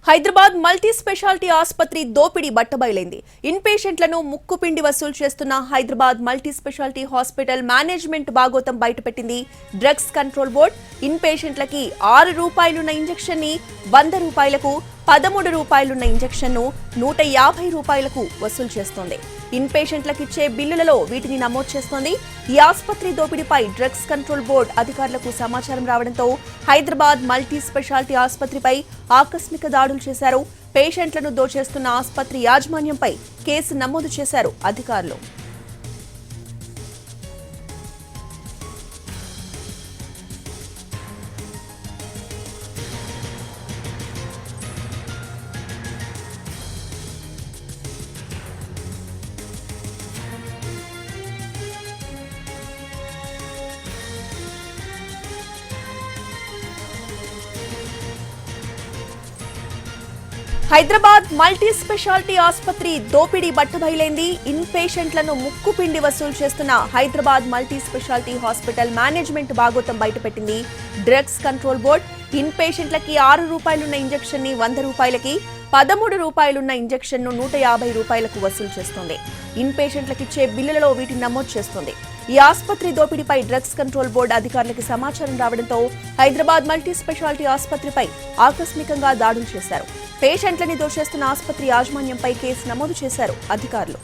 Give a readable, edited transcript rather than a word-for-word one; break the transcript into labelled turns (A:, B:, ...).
A: Hyderabad multi speciality ఆసుపత్రి దోపిడీ బట్టబయలైంది. In పేషెంట్లను ముక్కుపిండి వసూలు చేస్తున్న Hyderabad multi speciality hospital management బాగోతం బయటపెట్టింది డ్రగ్స్ కంట్రోల్ బోర్డ్. ఇన్ పేషెంట్లకి ₹6 ఇంజెక్షన్ ని ₹100, ₹13 ఇంజెక్షన్ ను ₹150 వసూలు చేస్తోంది. ఇన్ పేషెంట్లకు ఇచ్చే బిల్లులలో వీటిని నమోదు చేస్తోంది. ఈ ఆసుపత్రి దోపిడీపై డ్రగ్స్ కంట్రోల్ బోర్డు అధికారులకు సమాచారం రావడంతో హైదరాబాద్ మల్టీ స్పెషాలిటీ ఆసుపత్రిపై ఆకస్మిక దాడులు చేశారు. పేషెంట్లను దోచేస్తున్న ఆసుపత్రి యాజమాన్యంపై కేసు నమోదు చేశారు అధికారులు. హైదరాబాద్ మల్టీ స్పెషాలిటీ ఆసుపత్రి దోపిడీ బట్టబయలైంది. ఇన్ పేషెంట్లను ముక్కుపిండి వసూలు చేస్తున్న Hyderabad multi speciality hospital management బాగోతం బయటపెట్టింది డ్రగ్స్ కంట్రోల్ బోర్డ్. ఇన్ పేషెంట్లకి ₹6 ఇంజెక్షన్ ని ₹100, ₹13 ఇంజెక్షన్ ను ₹150 వసూలు చేస్తోంది. ఇన్ పేషెంట్లకు ఇచ్చే బిల్లులలో వీటిని నమోదు చేస్తోంది. ఈ ఆసుపత్రి దోపిడీపై డ్రగ్స్ కంట్రోల్ బోర్డు అధికారులకు సమాచారం రావడంతో హైదరాబాద్ మల్టీ స్పెషాలిటీ ఆసుపత్రిపై ఆకస్మికంగా దాడులు చేశారు. పేషెంట్లని దోచేస్తున్న ఆసుపత్రి యాజమాన్యంపై కేసు నమోదు చేశారు అధికారులు.